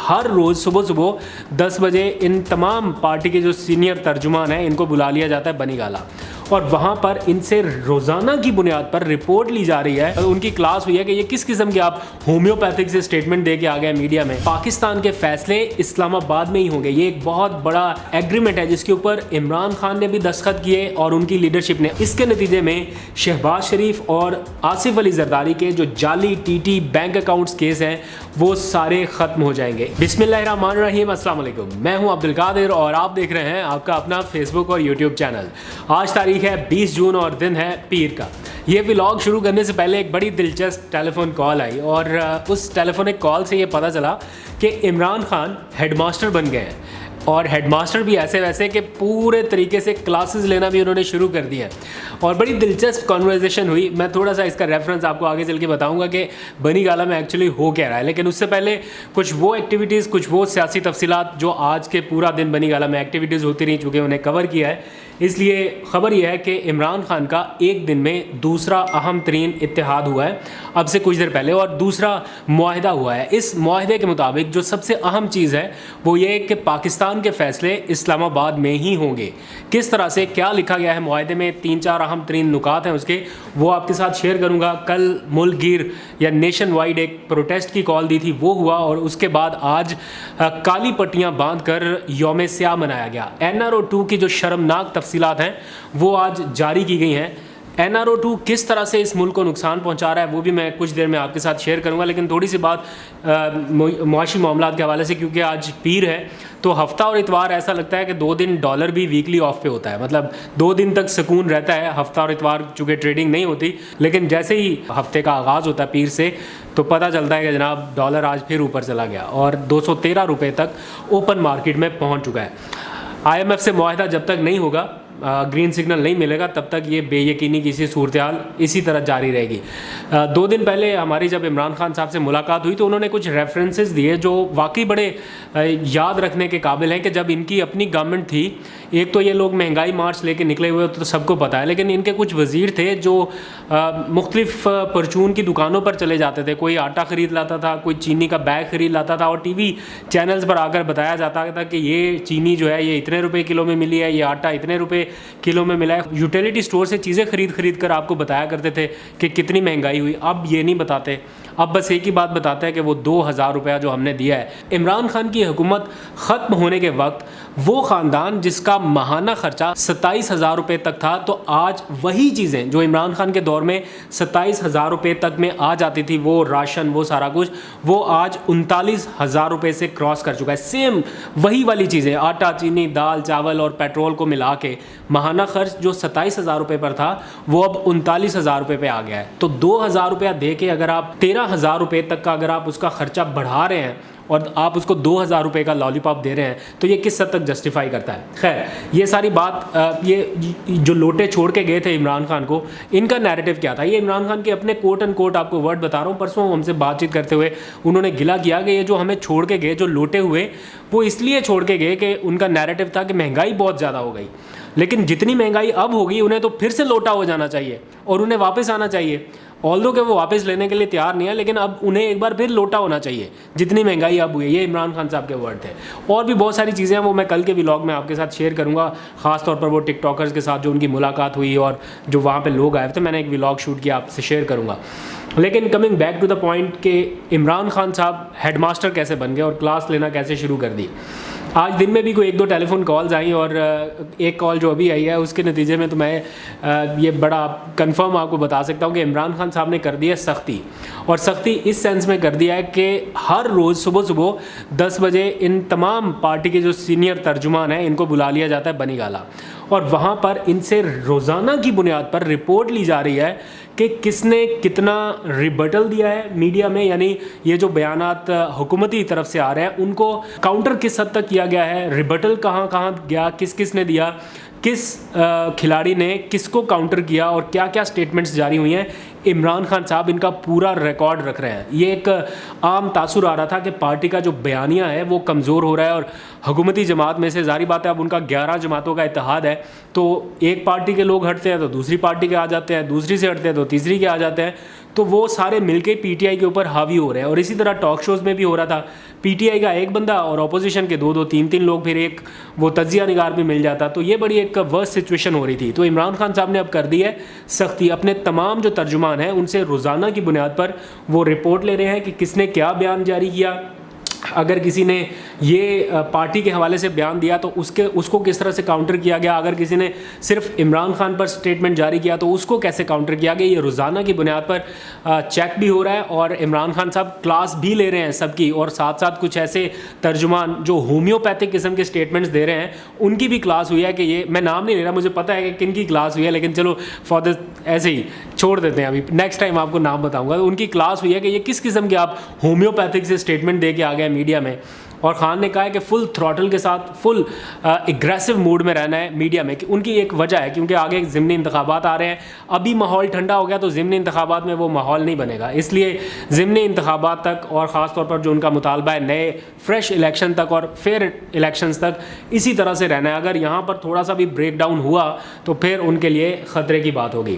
हर रोज़ सुबह सुबह 10 बजे इन तमाम पार्टी के जो सीनियर तर्जुमान हैं इनको बुला लिया जाता है बनी गाला, और वहाँ पर इनसे रोज़ाना की बुनियाद पर रिपोर्ट ली जा रही है। और उनकी क्लास हुई है कि ये किस किस्म के आप होम्योपैथिक से स्टेटमेंट दे के आ गए मीडिया में। पाकिस्तान के फैसले इस्लामाबाद में ही होंगे, ये एक बहुत बड़ा एग्रीमेंट है जिसके ऊपर इमरान खान ने भी दस्तखत किए और उनकी लीडरशिप ने। इसके नतीजे में शहबाज शरीफ और आसिफ अली जरदारी के जो जाली टीटी बैंक अकाउंट्स केस हैं वो सारे खत्म हो जाएंगे। बिस्मिल्लाहिर्रहमानिर्रहीम, अस्सलाम वालेकुम। मैं हूं अब्दुल कादिर और आप देख रहे हैं आपका अपना फेसबुक और यूट्यूब चैनल। आज तारीख है 20 जून और दिन है पीर का। ये व्लॉग शुरू करने से पहले एक बड़ी दिलचस्प टेलीफोन कॉल आई और उस टेलीफोनिक कॉल से ये पता चला कि इमरान खान हेडमास्टर बन गए हैं, और हेडमास्टर भी ऐसे वैसे कि पूरे तरीके से क्लासेस लेना भी उन्होंने शुरू कर दिया है। और बड़ी दिलचस्प कॉन्वर्जेशन हुई। मैं थोड़ा सा इसका रेफरेंस आपको आगे चल के बताऊंगा कि बनी गाला में एक्चुअली हो क्या रहा है, लेकिन उससे पहले कुछ वो एक्टिविटीज़, कुछ वो सियासी तफसीलात जो आज के पूरा दिन बनी गाला में एक्टिविटीज़ होती रही, चूँकि उन्हें कवर किया है, इसलिए ख़बर यह है कि इमरान खान का एक दिन में दूसरा अहम तरीन इत्तेहाद हुआ है अब से कुछ देर पहले, और दूसरा मुआहिदा हुआ है। इस मुआहिदे के मुताबिक जो सबसे अहम चीज़ है वो ये है कि पाकिस्तान के फ़ैसले इस्लामाबाद में ही होंगे। किस तरह से, क्या लिखा गया है मुआहिदे में, 3-4 अहम तरीन नुकात हैं उसके, वो आपके साथ शेयर करूँगा। कल मुल्क गिर या नेशन वाइड एक प्रोटेस्ट की कॉल दी थी, वो हुआ, और उसके बाद आज काली पट्टियाँ बांध कर यौम स्याह मनाया गया। NRO 2 की जो शर्मनाक तफसीलात हैं वो आज जारी की गई हैं। NRO 2 किस तरह से इस मुल्क को नुकसान पहुंचा रहा है वो भी मैं कुछ देर में आपके साथ शेयर करूंगा, लेकिन थोड़ी सी बात मुआशी मामलात के हवाले से, क्योंकि आज पीर है तो हफ्ता और इतवार ऐसा लगता है कि 2 दिन डॉलर भी वीकली ऑफ पे होता है, मतलब 2 दिन तक सुकून रहता है। हफ्ता और इतवार चूँकि ट्रेडिंग नहीं होती, लेकिन जैसे ही हफ्ते का आगाज़ होता है पीर से तो पता चलता है कि जनाब डॉलर आज फिर ऊपर चला गया और 213 रुपये तक ओपन मार्केट में पहुँच चुका है। IMF से मुआहिदा जब तक नहीं होगा, ग्रीन सिग्नल नहीं मिलेगा, तब तक ये बेयकीनी की सी सूरत हाल इसी तरह जारी रहेगी। 2 दिन पहले हमारी जब इमरान खान साहब से मुलाकात हुई तो उन्होंने कुछ रेफरेंसेस दिए जो वाकई बड़े याद रखने के काबिल हैं कि जब इनकी अपनी गवर्नमेंट थी, एक तो ये लोग महंगाई मार्च लेके निकले हुए तो सबको पता है, लेकिन इनके कुछ वज़ीर थे जो मुख्तलिफ परचून की दुकानों पर चले जाते थे, कोई आटा ख़रीद लाता था, कोई चीनी का बैग ख़रीद लाता था, और TV चैनल्स पर आकर बताया जाता था कि ये चीनी जो है ये इतने रुपए किलो में मिली है, ये आटा इतने रुपए किलो में मिला है। यूटिलिटी स्टोर से चीज़ें खरीद कर आपको बताया करते थे कि कितनी महंगाई हुई। अब ये नहीं बताते, अब बस एक ही बात बताते हैं कि वो 2000 रुपया जो हमने दिया है। इमरान खान की हुकूमत ख़त्म होने के वक्त वो ख़ानदान जिसका माहाना ख़र्चा 27,000 रुपये तक था, तो आज वही चीज़ें जो इमरान खान के दौर में 27,000 रुपये तक में आ जाती थी, वो राशन, वो सारा कुछ, वो आज 39,000 रुपये से क्रॉस कर चुका है। सेम वही वाली चीज़ें, आटा, चीनी, दाल, चावल और पेट्रोल को मिला के माहाना खर्च जो 27,000 रुपये पर था वो अब 39,000 रुपये पे आ गया है। तो 2,000 रुपया दे के अगर आप 13,000 रुपये तक का अगर आप उसका ख़र्चा बढ़ा रहे हैं और आप उसको 2,000 रुपये का लॉलीपॉप दे रहे हैं, तो ये किस हद तक जस्टिफाई करता है। खैर, ये सारी बात, ये जो लोटे छोड़ के गए थे इमरान खान को, इनका नैरेटिव क्या था, ये इमरान खान के अपने कोट एंड कोट आपको वर्ड बता रहा हूँ। परसों हमसे बातचीत करते हुए उन्होंने गिला किया कि ये जो हमें छोड़ के गए, जो लोटे हुए, वो इसलिए छोड़ के गए कि उनका नैरेटिव था कि महंगाई बहुत ज़्यादा हो गई, लेकिन जितनी महंगाई अब होगी उन्हें तो फिर से लोटा हो जाना चाहिए और उन्हें वापस आना चाहिए। ऑल्दो कि वो वापस लेने के लिए तैयार नहीं है, लेकिन अब उन्हें एक बार फिर लोटा होना चाहिए जितनी महंगाई अब हुई है। ये इमरान खान साहब के वर्ड थे। और भी बहुत सारी चीज़ें हैं, वो मैं कल के व्लॉग में आपके साथ शेयर करूंगा, ख़ास तौर पर वो टिकटॉकर्स के साथ जो उनकी मुलाकात हुई और जो वहाँ पे लोग आए थे, मैंने एक व्लॉग शूट किया, आपसे शेयर करूँगा। लेकिन coming back to the point कि इमरान खान साहब हेडमास्टर कैसे बन गए और क्लास लेना कैसे शुरू कर दी। आज दिन में भी कोई 1-2 टेलीफोन कॉल्स आई, और एक कॉल जो अभी आई है उसके नतीजे में तो मैं ये बड़ा कंफर्म आपको बता सकता हूँ कि इमरान खान साहब ने कर दी है सख्ती। और सख्ती इस सेंस में कर दिया है कि हर रोज़ सुबह सुबह 10 बजे इन तमाम पार्टी के जो सीनियर तर्जुमान हैं इनको बुला लिया जाता है बनी गाला, और वहाँ पर इनसे रोज़ाना की बुनियाद पर रिपोर्ट ली जा रही है कि किसने कितना रिबटल दिया है मीडिया में, यानी ये जो बयानात हुकूमती तरफ से आ रहे हैं उनको काउंटर किस हद तक किया गया है, रिबटल कहाँ कहाँ गया, किस किस ने दिया, किस खिलाड़ी ने किसको काउंटर किया और क्या क्या स्टेटमेंट्स जारी हुई हैं। इमरान खान साहब इनका पूरा रिकॉर्ड रख रहे हैं। ये एक आम तासुर आ रहा था कि पार्टी का जो बयानिया है वो कमज़ोर हो रहा है, और हुकूमती जमात में से ज़ाहिर बात है अब उनका 11 जमातों का इत्तेहाद है, तो एक पार्टी के लोग हटते हैं तो दूसरी पार्टी के आ जाते हैं, दूसरी से हटते हैं तो तीसरी के आ जाते हैं, तो वो सारे मिलके पीटीआई के ऊपर हावी हो रहे हैं। और इसी तरह टॉक शोज़ में भी हो रहा था, पीटीआई का एक बंदा और अपोजिशन के दो दो तीन तीन लोग, फिर एक वो तज्जिया निगार भी मिल जाता। तो ये बड़ी एक वर्स्ट सिचुएशन हो रही थी। तो इमरान खान साहब ने अब कर दी है सख्ती, अपने तमाम जो तर्जुमान हैं उनसे रोज़ाना की बुनियाद पर वो रिपोर्ट ले रहे हैं कि किसने क्या बयान जारी किया, अगर किसी ने ये पार्टी के हवाले से बयान दिया तो उसको किस तरह से काउंटर किया गया, अगर किसी ने सिर्फ इमरान खान पर स्टेटमेंट जारी किया तो उसको कैसे काउंटर किया गया। ये रोज़ाना की बुनियाद पर चेक भी हो रहा है और इमरान खान साहब क्लास भी ले रहे हैं सबकी, और साथ साथ कुछ ऐसे तर्जुमान जो होम्योपैथिक किस्म के स्टेटमेंट्स दे रहे हैं उनकी भी क्लास हुई है। कि ये मैं नाम नहीं ले रहा, मुझे पता है कि किन की क्लास हुई है, लेकिन चलो फॉर द ऐसे ही छोड़ देते हैं, अभी नेक्स्ट टाइम आपको नाम बताऊँगा। तो उनकी क्लास हुई है कि ये किस किस्म के आप होम्योपैथिक से स्टेटमेंट दे के आ गए मीडिया में। और खान ने कहा है कि फुल थ्रॉटल के साथ, फुल एग्रेसिव मूड में रहना है मीडिया में। कि उनकी एक वजह है क्योंकि आगे ज़िमनी इंतखाबात आ रहे हैं, अभी माहौल ठंडा हो गया तो ज़िमनी इंतखाबात में वो माहौल नहीं बनेगा, इसलिए ज़िमनी इंतखाबात तक और ख़ास तौर पर जो उनका मुतालबा है नए फ्रेश इलेक्शन तक और फेयर इलेक्शंस तक, इसी तरह से रहना है। अगर यहाँ पर थोड़ा सा भी ब्रेक डाउन हुआ तो फिर उनके लिए ख़तरे की बात होगी।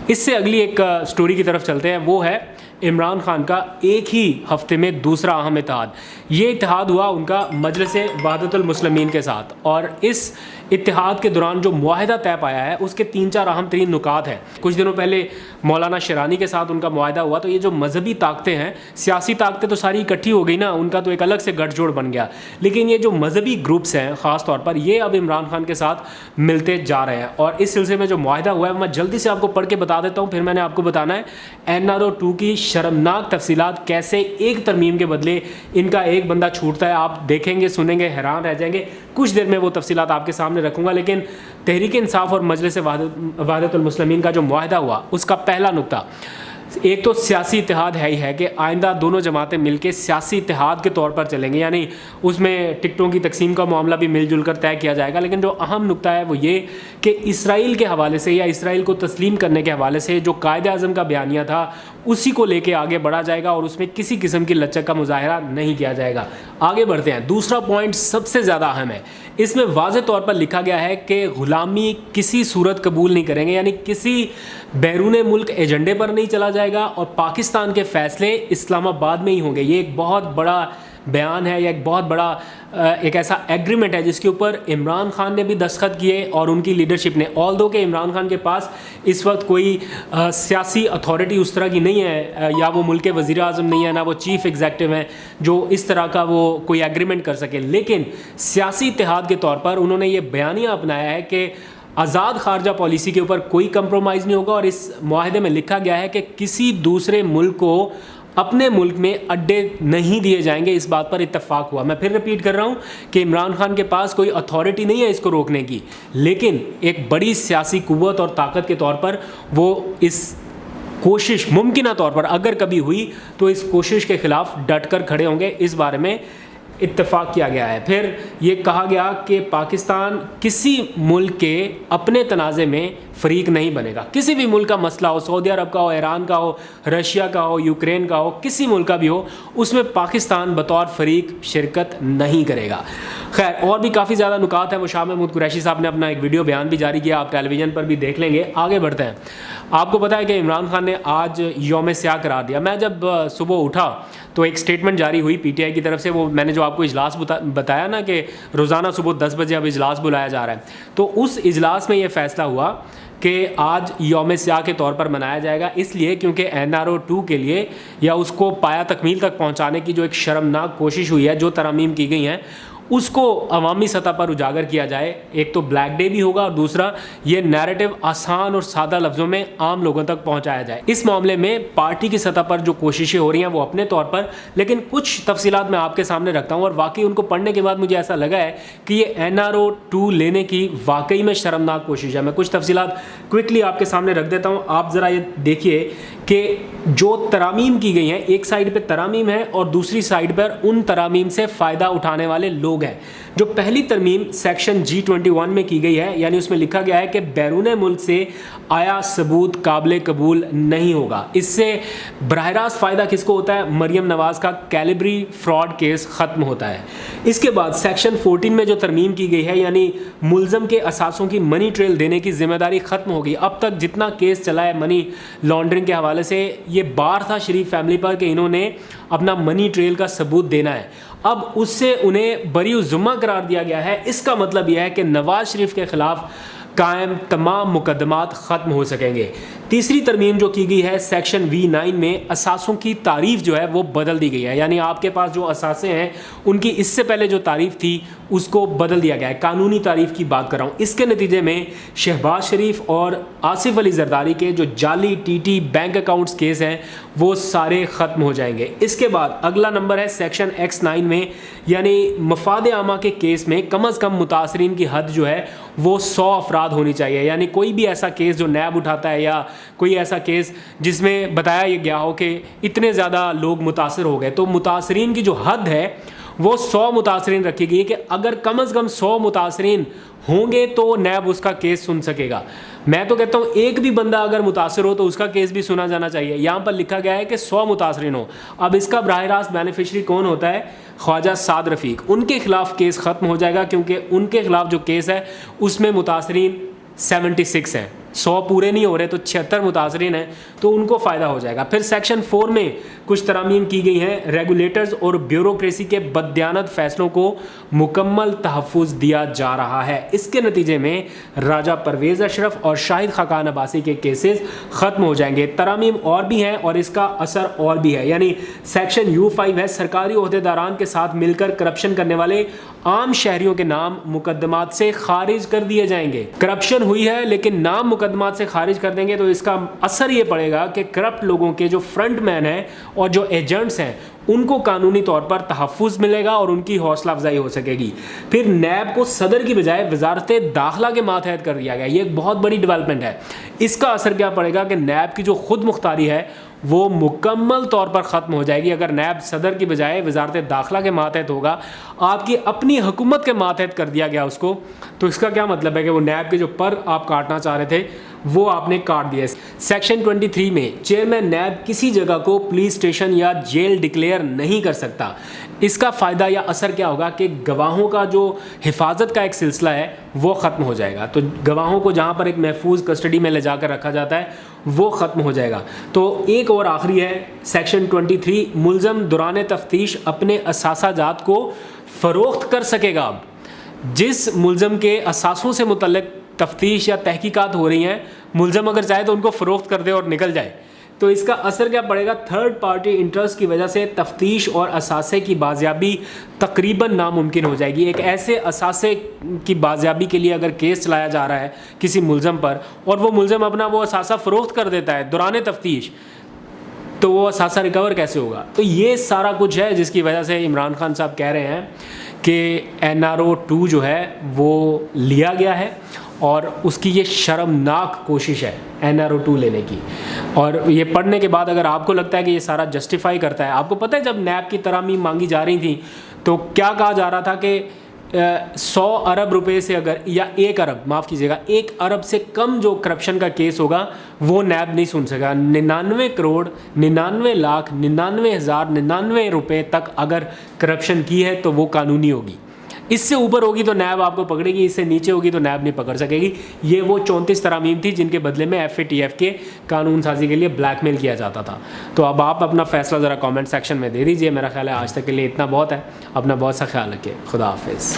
इससे अगली एक स्टोरी की तरफ चलते हैं, वो है इमरान खान का एक ही हफ्ते में दूसरा अहम इत्तेहाद। ये इत्तेहाद हुआ उनका मजलिस वहदतुल मुस्लिमीन के साथ, और इस इत्तेहाद के दौरान जो मुआहिदा तय पाया है उसके 3-4 अहम तरीन नुकात हैं। कुछ दिनों पहले मौलाना शिरानी के साथ उनका मुआहिदा हुआ, तो ये जो मजहबी ताकतें हैं, सियासी ताकतें तो सारी इकट्ठी हो गई ना, उनका तो एक अलग से गठजोड़ बन गया, लेकिन ये जो मजहबी ग्रुप्स हैं ख़ास तौर पर, ये अब इमरान खान के साथ मिलते जा रहे हैं। और इस सिलसिले में जो मुआहिदा हुआ है मैं जल्दी से आपको पढ़ के बता देता हूँ, फिर मैंने आपको बताना है NRO 2 की शर्मनाक तफसीलात, कैसे एक तरमीम के बदले इनका एक बंदा छूटता है। आप देखेंगे, सुनेंगे, हैरान रह जाएंगे। कुछ देर में वो तफसीलात आपके सामने रखूंगा, लेकिन तहरीक इंसाफ और मजलिस वहदतुल मुस्लिमीन का जो मुआहिदा हुआ उसका पहला नुक्ता, एक तो सियासी इत्तेहाद है ही है कि आइंदा दोनों जमातें मिलकर सियासी इत्तेहाद के तौर पर चलेंगे, यानी उसमें टिकटों की तकसीम का मामला भी मिलजुल कर तय किया जाएगा। लेकिन जो अहम नुक्ता है वो ये कि इसराइल के हवाले से या इसराइल को तस्लीम करने के हवाले से जो कायदे-ए-आज़म का बयानिया था उसी को लेके आगे बढ़ा जाएगा और उसमें किसी किस्म की लचक का मुजाहरा नहीं किया जाएगा। आगे बढ़ते हैं। दूसरा पॉइंट सबसे ज़्यादा अहम है, इसमें वाज़ेह तौर पर लिखा गया है कि ग़ुलामी किसी सूरत कबूल नहीं करेंगे, यानी किसी बैरून मुल्क एजेंडे पर नहीं चला जाएगा और पाकिस्तान के फ़ैसले इस्लामाबाद में ही होंगे। ये एक बहुत बड़ा बयान है या एक बहुत बड़ा एक ऐसा एग्रीमेंट है जिसके ऊपर इमरान खान ने भी दस्तखत किए और उनकी लीडरशिप ने। ऑल्दो के इमरान खान के पास इस वक्त कोई सियासी अथॉरिटी उस तरह की नहीं है, या वो मुल्क के वज़ीर आज़म नहीं है, ना वो चीफ़ एग्जीक्यूटिव हैं जो इस तरह का वो कोई एग्रीमेंट कर सके, लेकिन सियासी इत्तेहाद के तौर पर उन्होंने ये बयानिया अपनाया है कि आज़ाद खारजा पॉलिसी के ऊपर कोई कंप्रोमाइज़ नहीं होगा। और इस मुआहदे में लिखा गया है कि किसी दूसरे मुल्क को अपने मुल्क में अड्डे नहीं दिए जाएंगे। इस बात पर इत्तफाक हुआ। मैं फिर रिपीट कर रहा हूँ कि इमरान खान के पास कोई अथॉरिटी नहीं है इसको रोकने की, लेकिन एक बड़ी सियासी कुव्वत और ताकत के तौर पर वो इस कोशिश, मुमकिना तौर पर अगर कभी हुई तो इस कोशिश के ख़िलाफ़ डट कर खड़े होंगे। इस बारे में इत्तेफाक किया गया है। फिर ये कहा गया कि पाकिस्तान किसी मुल्क के अपने तनाज़े में फ़रीक नहीं बनेगा। किसी भी मुल्क का मसला हो, सऊदी अरब का हो, ईरान का हो, रशिया का हो, यूक्रेन का हो, किसी मुल्क का भी हो, उसमें पाकिस्तान बतौर फ़रीक शिरकत नहीं करेगा। खैर, और भी काफ़ी ज़्यादा नुकात हैं। वो शाह महमूद कुरैशी साहब ने अपना एक वीडियो बयान भी जारी किया, आप टेलीविज़न पर भी देख लेंगे। आगे बढ़ते हैं। आपको पता है कि इमरान खान ने आज यौम स्याह करार दिया। मैं जब सुबह उठा तो एक स्टेटमेंट जारी हुई पीटीआई की तरफ से, वो मैंने जो आपको इजलास बताया ना कि रोज़ाना सुबह 10 बजे अब इजलास बुलाया जा रहा है, तो उस इजलास में ये फ़ैसला हुआ कि आज यौम स्याह के तौर पर मनाया जाएगा, इसलिए क्योंकि NRO 2 के लिए या उसको पाया तकमील तक पहुंचाने की जो एक शर्मनाक कोशिश हुई है, जो तरामीम की गई हैं, उसको अवामी सतह पर उजागर किया जाए। एक तो ब्लैक डे भी होगा और दूसरा ये नैरेटिव आसान और सादा लफ्ज़ों में आम लोगों तक पहुंचाया जाए। इस मामले में पार्टी की सतह पर जो कोशिशें हो रही हैं वो अपने तौर पर, लेकिन कुछ तफसीलात मैं आपके सामने रखता हूं और वाकई उनको पढ़ने के बाद मुझे ऐसा लगा है कि ये NRO 2 लेने की वाकई में शर्मनाक कोशिश है। मैं कुछ तफसीलात क्विकली आपके सामने रख देता हूँ। आप ज़रा ये देखिए कि जो तरामीम की गई हैं, एक साइड पर तरामीम है और दूसरी साइड पर उन तरामीम से फ़ायदा उठाने वाले लोग हैं। जो पहली तरमीम सेक्शन G21 में की गई है, यानी उसमें लिखा गया है कि बैरून मुल्क से आया सबूत काबिल कबूल नहीं होगा। इससे बराह रास्त फ़ायदा किसको होता है? मरियम नवाज़ का कैलिब्री फ्रॉड केस ख़त्म होता है। इसके बाद सेक्शन 14 में जो तरमीम की गई है, यानी मुलज़म के असासों की मनी ट्रेल देने की जिम्मेदारी ख़त्म होगी। अब तक जितना केस चला है मनी लॉन्ड्रिंग के हवाले से, ये बार था शरीफ फैमिली पर कि इन्होंने अपना मनी ट्रेल का सबूत देना है। अब उससे उन्हें बरी ज़ुम्मा करार दिया गया है। इसका मतलब यह है कि नवाज शरीफ के ख़िलाफ़ कायम तमाम मुकदमात ख़त्म हो सकेंगे। तीसरी तरमीम जो की गई है सेक्शन V9 में असासों की तारीफ़ जो है वो बदल दी गई है, यानी आपके पास जो असासे हैं उनकी इससे पहले जो तारीफ़ थी उसको बदल दिया गया है। कानूनी तारीफ़ की बात कर रहा हूँ। इसके नतीजे में शहबाज शरीफ और आसिफ अली जरदारी के जो जाली TT बैंक अकाउंट्स केस हैं वो सारे ख़त्म हो जाएंगे। इसके बाद अगला नंबर है सेक्शन X9 में, यानी मफाद आमा के केस में कम अज़ कम मुतासरीन की हद जो है वो 100 अफराद होनी चाहिए। यानी कोई भी ऐसा केस जो नैब उठाता है या कोई ऐसा केस जिसमें बताया गया हो कि इतने ज़्यादा लोग मुतासर हो गए, तो मुतासरीन की जो हद है वो 100 मुतासरीन रखी गई है कि अगर कम अज़ कम 100 मुतासरीन होंगे तो नैब उसका केस सुन सकेगा। मैं तो कहता हूँ एक भी बंदा अगर मुतासर हो तो उसका केस भी सुना जाना चाहिए। यहाँ पर लिखा गया है कि 100 मुतासरीन हो। अब इसका बराह रास्त बेनिफिशरी कौन होता है? ख्वाजा साद रफ़ीक। उनके खिलाफ केस ख़त्म हो जाएगा क्योंकि उनके खिलाफ जो केस है उसमें मुतासरीन 76 हैं। 100 पूरे नहीं हो रहे तो 76 मुतासरीन हैं, तो उनको फ़ायदा हो जाएगा। फिर सेक्शन 4 में कुछ तरामीम की गई हैं। रेगुलेटर्स और ब्यूरोक्रेसी के बददियानत फ़ैसलों को मुकम्मल तहफ़्फ़ुज़ दिया जा रहा है। इसके नतीजे में राजा परवेज़ अशरफ और शाहिद खाकान अब्बासी के केसेस ख़त्म हो जाएंगे। तरामीम और भी हैं और इसका असर और भी है, यानी सेक्शन U5 है, सरकारी ओहदेदारान के साथ मिलकर करप्शन करने वाले आम शहरियों के नाम मुकदमात से खारिज कर दिए जाएंगे। करप्शन हुई है लेकिन नाम मुकदमात से खारिज कर देंगे तो इसका असर ये पड़ेगा कि करप्ट लोगों के जो फ्रंट मैन हैं और जो एजेंट्स हैं उनको कानूनी तौर पर तहफ़्फ़ुज़ मिलेगा और उनकी हौसला अफजाई हो सकेगी। फिर नैब को सदर की बजाय वजारत दाखिला के मातहत कर दिया गया। ये एक बहुत बड़ी डेवलपमेंट है। इसका असर क्या पड़ेगा कि नैब की जो खुद मुख्तारी है वो मुकम्मल तौर पर ख़त्म हो जाएगी। अगर नैब सदर की बजाय वजारत दाखिला के मातहत होगा, आपकी अपनी हुकूमत के मातहत कर दिया गया उसको, तो इसका क्या मतलब है कि वो नैब के जो पर आप काटना चाह रहे थे वो आपने काट दिया। सेक्शन 23 में चेयरमैन नैब किसी जगह को पुलिस स्टेशन या जेल डिक्लेयर नहीं कर सकता। इसका फ़ायदा या असर क्या होगा कि गवाहों का जो हिफाजत का एक सिलसिला है वो ख़त्म हो जाएगा। तो गवाहों को जहाँ पर एक महफूज कस्टडी में ले जाकर रखा जाता है वो ख़त्म हो जाएगा। तो एक और आखिरी है सेक्शन 23, मुलज़म दौरान तफ्तीश अपने असासाजात को फ़रोख्त कर सकेगा। अब जिस मुलज़म के असासों से मुतल्लिक तफ्तीश या तहकीकात हो रही हैं, मुलज़म अगर चाहे तो उनको फ़रोख्त कर दे और निकल जाए। तो इसका असर क्या पड़ेगा? थर्ड पार्टी इंटरेस्ट की वजह से तफ्तीश और असासे की बाजियाबी तकरीबन नामुमकिन हो जाएगी। एक ऐसे असासे की बाजियाबी के लिए अगर केस चलाया जा रहा है किसी मुलज़म पर और वो मुलज़म अपना वो असासा फ़रोख्त कर देता है दौरान तफ्तीश, तो वो असासा रिकवर कैसे होगा? तो ये सारा कुछ है जिसकी वजह से इमरान खान साहब कह रहे हैं कि NRO 2 जो है वो लिया गया है और उसकी ये शर्मनाक कोशिश है NRO 2 लेने की। और ये पढ़ने के बाद अगर आपको लगता है कि ये सारा जस्टिफाई करता है, आपको पता है जब नैब की तरामीम मांगी जा रही थी तो क्या कहा जा रहा था कि 100 अरब रुपए से अगर, या 1 अरब, माफ़ कीजिएगा, 1 अरब से कम जो करप्शन का केस होगा वो नैब नहीं सुन सकेगा। 99 करोड़ 99 लाख 99,099 रुपए तक अगर करप्शन की है तो वो कानूनी होगी। इससे ऊपर होगी तो नैब आपको पकड़ेगी, इससे नीचे होगी तो नैब नहीं पकड़ सकेगी। ये वो 34 तरामीम थी जिनके बदले में FATF के कानून साजी के लिए ब्लैकमेल किया जाता था। तो अब आप अपना फैसला ज़रा कमेंट सेक्शन में दे दीजिए। मेरा ख्याल है आज तक के लिए इतना बहुत है। अपना बहुत सा ख्याल रखिए। खुदा हाफिज़।